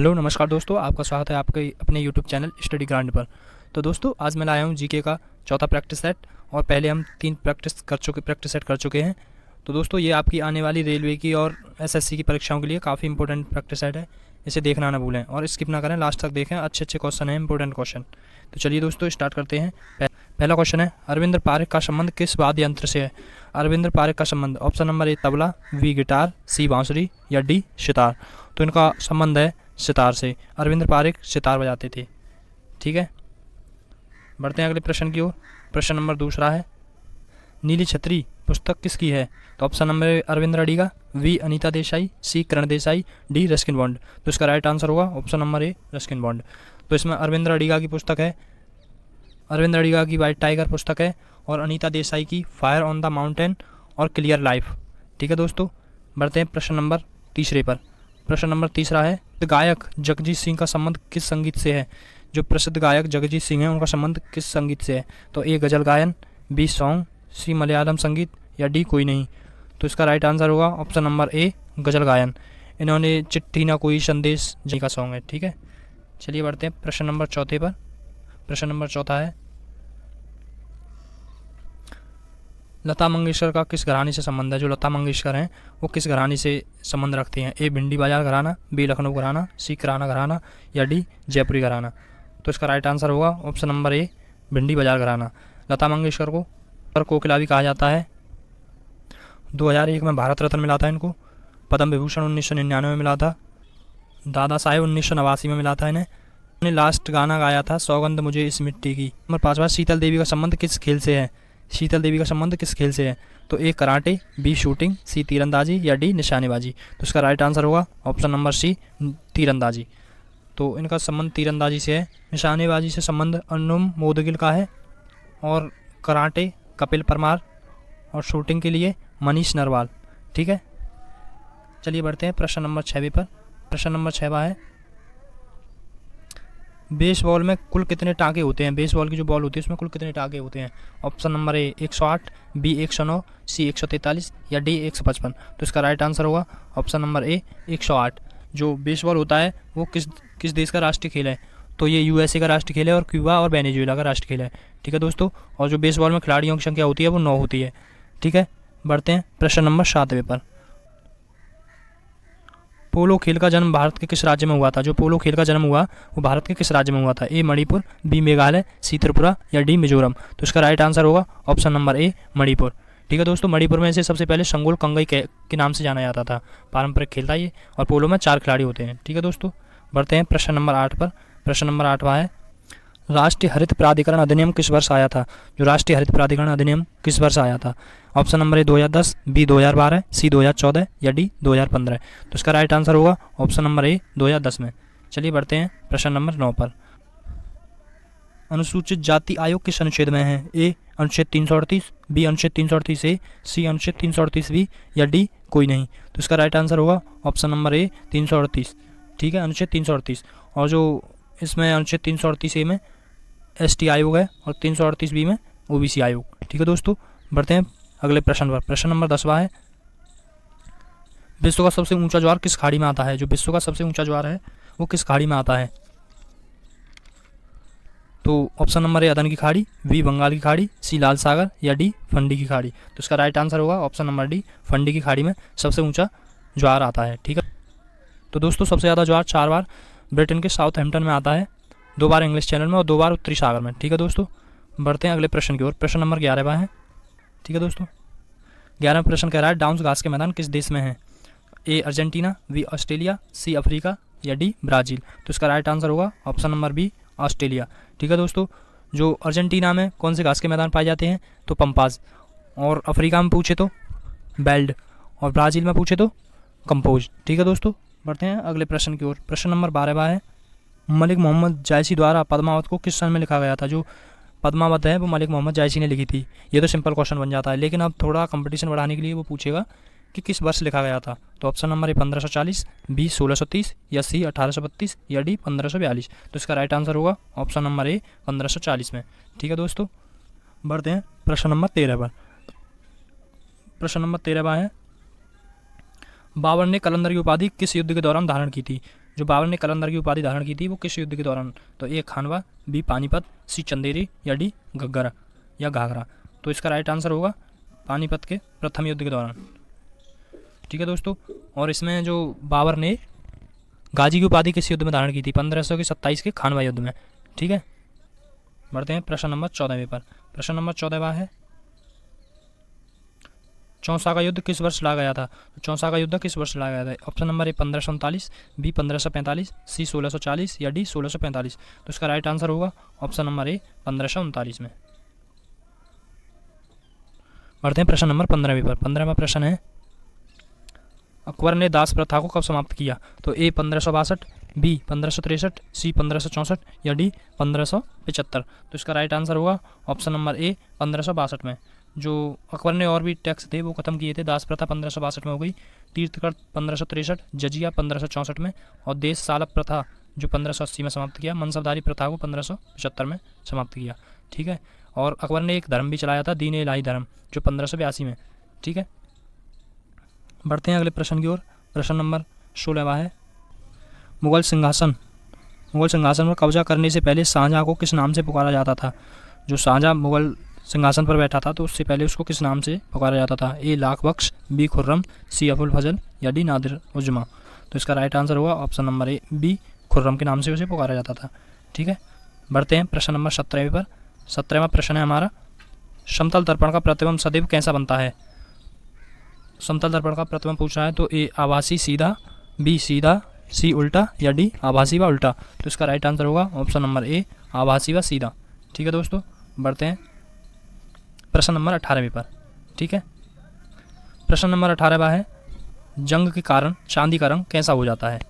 Hello नमस्कार दोस्तों, आपका स्वागत है आपके अपने यूट्यूब चैनल स्टडी ग्रांड पर। तो दोस्तों आज मैं लाया हूँ जीके का चौथा प्रैक्टिस सेट और पहले हम 3 प्रैक्टिस सेट कर चुके हैं। तो दोस्तों ये आपकी आने वाली रेलवे की और एसएससी की परीक्षाओं के लिए काफ़ी इंपॉर्टेंट प्रैक्टिस सेट है। इसे देखना ना भूलें और स्किप ना करें, लास्ट तक देखें। अच्छे क्वेश्चन हैं, इंपॉर्टेंट क्वेश्चन। तो चलिए दोस्तों स्टार्ट करते हैं। पहला क्वेश्चन है, अरविंद पारेख का संबंध किस वाद्य यंत्र से है? अरविंद पारेख का संबंध option number A tabla, B guitar, C बांसुरी या डी सितार। तो इनका संबंध है सितार से। अरविंद पारेख सितार बजाते थे। ठीक है, बढ़ते हैं अगले प्रश्न की ओर। प्रश्न नंबर दूसरा है, नीली छतरी पुस्तक किसकी है? तो option number A Aravind Adiga, B Anita Desai, C Karan Desai, D Ruskin Bond. तो इसका राइट आंसर होगा option number A Ruskin Bond. तो इसमें अरविंद अडिगा की पुस्तक है, अरविंद अडिगा की वाइट टाइगर पुस्तक है और अनीता देसाई की फायर ऑन द माउंटेन और क्लियर लाइफ। ठीक है दोस्तों, बढ़ते हैं प्रश्न नंबर तीसरे पर। प्रश्न नंबर तीसरा है, गायक जगजीत सिंह का संबंध किस संगीत से है? जो प्रसिद्ध गायक जगजीत सिंह हैं उनका संबंध किस संगीत से है? तो ए गज़ल गायन, बी सॉन्ग, सी मलयालम संगीत या डी कोई नहीं। तो इसका राइट आंसर होगा ऑप्शन नंबर ए गज़ल गायन। इन्होंने चिट्ठी ना कोई संदेश जी का सॉन्ग है। ठीक है, चलिए बढ़ते हैं प्रश्न नंबर चौथे पर। प्रश्न नंबर चौथा है, लता मंगेशकर का किस घराने से संबंध है? जो लता मंगेशकर हैं वो किस घराने से संबंध रखते हैं? ए भिंडी बाजार घराना, बी लखनऊ घराना, सी किराना घराना या डी जयपुरी घराना। तो इसका राइट आंसर होगा ऑप्शन नंबर ए भिंडी बाजार घराना। लता मंगेशकर को कोकिला भी कहा जाता है। 2001 में भारत रत्न मिला था इनको। पद्म विभूषण 1999 में मिला था। दादा साहेब 1989 में मिला था इन्हें। लास्ट गाना गाया था सौगंध मुझे इस मिट्टी की। नंबर 5 शीतल देवी का संबंध किस खेल से है? शीतल देवी का संबंध किस खेल से है? तो ए कराटे, बी शूटिंग, सी तीरंदाजी या डी निशानेबाजी। तो इसका राइट आंसर होगा ऑप्शन नंबर सी तीरंदाजी। तो इनका संबंध तीरंदाजी से है। निशानेबाजी से संबंध अनुम मोदगिल का है और कराटे कपिल परमार और शूटिंग के लिए मनीष नरवाल। ठीक है, चलिए बढ़ते हैं प्रश्न नंबर 6 पर। प्रश्न नंबर 6 है, बेसबॉल में कुल कितने टाँके होते हैं? बेसबॉल की जो बॉल होती है उसमें कुल कितने टाँके होते हैं? ऑप्शन नंबर ए 108, बी 109, सी 143 या डी 155। तो इसका राइट आंसर होगा ऑप्शन नंबर ए 108। जो बेसबॉल होता है वो किस देश का राष्ट्रीय खेल है? तो ये यूएसए का राष्ट्रीय खेल है और क्यूबा और वेनेजुएला का राष्ट्रीय खेल है। ठीक है दोस्तों, और जो बेसबॉल में खिलाड़ियों की संख्या होती है वो 9 होती है। ठीक है, बढ़ते हैं प्रश्न नंबर 7 पर। पोलो खेल का जन्म भारत के किस राज्य में हुआ था? जो पोलो खेल का जन्म हुआ वो भारत के किस राज्य में हुआ था? ए मणिपुर, बी मेघालय, सी त्रिपुरा या डी मिजोरम। तो इसका राइट आंसर होगा ऑप्शन नंबर ए मणिपुर। ठीक है दोस्तों, मणिपुर में इसे सबसे पहले संगोल कंगई के नाम से जाना जाता था। पारंपरिक खेल था ये और पोलो में 4 खिलाड़ी होते हैं। ठीक है दोस्तों, बढ़ते हैं प्रश्न नंबर 8 पर। प्रश्न नंबर 8वां है, राष्ट्रीय हरित प्राधिकरण अधिनियम किस वर्ष आया था? जो राष्ट्रीय हरित प्राधिकरण अधिनियम किस वर्ष आया था? ऑप्शन नंबर ए 2010, बी 2012, सी 2014 या डी 2015। तो इसका राइट आंसर होगा ऑप्शन नंबर ए 2010 में। चलिए बढ़ते हैं प्रश्न नंबर 9 पर। अनुसूचित जाति आयोग किस अनुच्छेद में है? ए अनुच्छेद 338, बी अनुच्छेद 338 ए, सी अनुच्छेद 338 बी या डी कोई नहीं। तो इसका राइट आंसर होगा ऑप्शन नंबर ए 338। ठीक है, अनुच्छेद 338। और जो इसमें अनुच्छेद 338 ए में एसटी आयोग है और 338 बी में ओबीसी आयोग। ठीक है दोस्तों, बढ़ते हैं अगले प्रश्न पर। प्रश्न नंबर 10वां है, विश्व का सबसे ऊंचा ज्वार किस खाड़ी में आता है? जो विश्व का सबसे ऊंचा ज्वार है वो किस खाड़ी में आता है? तो ऑप्शन नंबर ए अदन की खाड़ी, बी बंगाल की खाड़ी, सी लाल सागर या डी फंडी की खाड़ी। तो इसका राइट आंसर होगा ऑप्शन नंबर डी फंडी की खाड़ी में सबसे ऊंचा ज्वार आता है। ठीक है, तो दोस्तों सबसे ज़्यादा ज्वार 4 बार ब्रिटेन के साउथहैम्पटन में आता है, 2 बार इंग्लिश चैनल में और 2 बार उत्तरी सागर में। ठीक है दोस्तों, बढ़ते हैं अगले प्रश्न की ओर। प्रश्न नंबर 11वां है। ठीक है दोस्तों, 11वां प्रश्न कह रहा है, डाउन्स घास के मैदान किस देश में है? A Argentina, B Australia, C Africa या डी ब्राज़ील। तो इसका राइट आंसर होगा ऑप्शन नंबर बी ऑस्ट्रेलिया। ठीक है दोस्तों, जो अर्जेंटीना में कौन से घास के मैदान पाए जाते हैं? तो पंपाज। और अफ्रीका में पूछे तो बेल्ड और ब्राज़ील में पूछे तो कंपोज। ठीक है दोस्तों, बढ़ते हैं अगले प्रश्न की ओर। प्रश्न नंबर 12वां है, मलिक मोहम्मद जायसी द्वारा पद्मावत को किस सन में लिखा गया था? जो पद्मावत है वो मलिक मोहम्मद जायसी ने लिखी थी। ये तो सिंपल क्वेश्चन बन जाता है, लेकिन अब थोड़ा कंपटीशन बढ़ाने के लिए वो पूछेगा कि किस वर्ष लिखा गया था। तो ऑप्शन नंबर ए 1540, बी 1630 या सी 1832 या डी 1542। तो इसका राइट आंसर होगा ऑप्शन नंबर ए 1540 में। ठीक है दोस्तों, बढ़ते हैं प्रश्न नंबर 13 पर। प्रश्न नंबर 13वां है, बाबर ने कलंदर की उपाधि किस युद्ध के दौरान धारण की थी? जो बाबर ने कलंदर की उपाधि धारण की थी वो किस युद्ध के दौरान? तो ए खानवा, बी पानीपत, सी चंदेरी या डी घग्गर या घाघरा। तो इसका राइट आंसर होगा पानीपत के प्रथम युद्ध के दौरान। ठीक है दोस्तों, और इसमें जो बाबर ने गाजी की उपाधि किस युद्ध में धारण की थी? 1527 के खानवा युद्ध में। ठीक है, बढ़ते हैं प्रश्न नंबर 14वें पर। प्रश्न नंबर 14वां है चौसा का युद्ध किस वर्ष लड़ा गया था? तो चौसा का युद्ध किस वर्ष लड़ा गया था? ऑप्शन नंबर ए 1539, बी 1545, सी 1640 या डी 1645। तो इसका राइट आंसर होगा ऑप्शन नंबर ए 1539 में। बढ़ते हैं प्रश्न नंबर 15वें पर। 15वां प्रश्न है अकबर ने दास प्रथा को कब समाप्त किया? तो ए 1562, बी 1563, सी 1564 या डी 1575। तो इसका राइट आंसर होगा ऑप्शन नंबर ए 1562 में। जो अकबर ने और भी टैक्स थे वो खत्म किए थे। दास प्रथा 1562 में हो गई, तीर्थकर 1563, जजिया 1564 में और देश सालब प्रथा जो 1580 में समाप्त किया, मनसबदारी प्रथा को 1575 में समाप्त किया। ठीक है, और अकबर ने एक धर्म भी चलाया था, दीन इलाही धर्म, जो 1582 में। ठीक है, बढ़ते हैं अगले प्रश्न की ओर। प्रश्न नंबर 16वां है मुगल सिंहासन पर कब्जा करने से पहले शाहजहाँ को किस नाम से पुकारा जाता था? जो शाहजहाँ मुगल सिंहासन पर बैठा था तो उससे पहले उसको किस नाम से पुकारा जाता था? A Lakh Bakhsh, B Khurram, C Abul Fazl या डी नादिर उज्जमा। तो इसका राइट आंसर होगा option number A B Khurram के नाम से उसे पुकारा जाता था। ठीक है, बढ़ते हैं प्रश्न नंबर 17वें पर। 17वां प्रश्न है हमारा समतल दर्पण का प्रतिबिंब सदैव कैसा बनता है? समतल दर्पण का प्रतिबिंब पूछ रहा है तो ए आभासी सीधा, बी सीधा, सी उल्टा या डी आभासी व उल्टा। तो इसका राइट आंसर होगा ऑप्शन नंबर ए आभासी व सीधा। ठीक है दोस्तों, बढ़ते हैं प्रश्न नंबर 18वें पर। ठीक है, प्रश्न नंबर 18वां है जंग के कारण चांदी का रंग कैसा हो जाता है?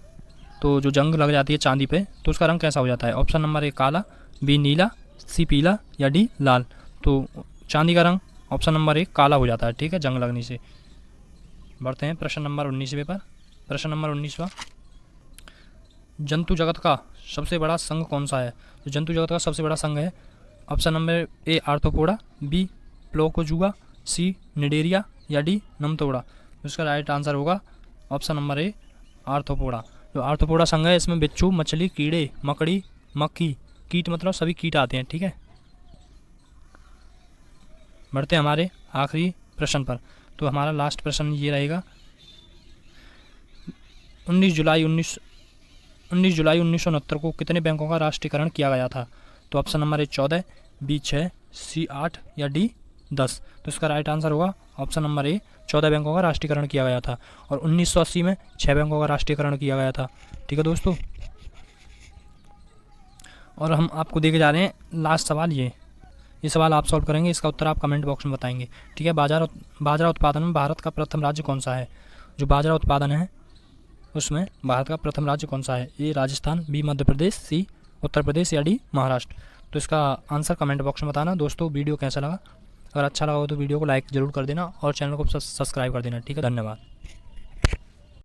तो जो जंग लग जाती है चांदी पे तो उसका रंग कैसा हो जाता है? ऑप्शन नंबर ए काला, बी नीला, सी पीला या डी लाल। तो चांदी का रंग ऑप्शन नंबर ए काला हो जाता है। ठीक है, जंग लगने से। बढ़ते हैं प्रश्न नंबर 19वें पर। प्रश्न नंबर 19वां जंतु जगत का सबसे बड़ा संघ कौन सा है? तो जंतु जगत का सबसे बड़ा संघ है option number A Arthropoda, B Placozoa, C Cnidaria या डी नमतोड़ा। तो इसका राइट आंसर होगा ऑप्शन नंबर ए आर्थ्रोपोडा। जो आर्थ्रोपोडा संघ है इसमें बिच्छू, मछली, कीड़े, मकड़ी, मक्खी, कीट मतलब सभी कीट आते हैं। ठीक है, बढ़ते हैं हमारे आखिरी प्रश्न पर। तो हमारा लास्ट प्रश्न ये रहेगा 19 जुलाई 1969 को कितने बैंकों का राष्ट्रीयकरण किया गया था? तो ऑप्शन नंबर ए 14, बी 6, सी 8 या डी 10। तो इसका राइट आंसर होगा ऑप्शन नंबर ए 14 बैंकों का राष्ट्रीयकरण किया गया था और 1980 में 6 बैंकों का राष्ट्रीयकरण किया गया था। ठीक है दोस्तों, और हम आपको देके जा रहे हैं लास्ट सवाल। ये सवाल आप सॉल्व करेंगे, इसका उत्तर आप कमेंट बॉक्स में बताएंगे। ठीक है, बाजरा उत्पादन में भारत का प्रथम राज्य कौन सा है? जो बाजरा उत्पादन है उसमें भारत का प्रथम राज्य कौन सा है? ए राजस्थान, बी मध्य प्रदेश, सी उत्तर प्रदेश या डी महाराष्ट्र। तो इसका आंसर कमेंट बॉक्स में बताना। दोस्तों वीडियो कैसा लगा? अगर अच्छा लगा हो तो वीडियो को लाइक ज़रूर कर देना और चैनल को सब्सक्राइब कर देना। ठीक है, धन्यवाद।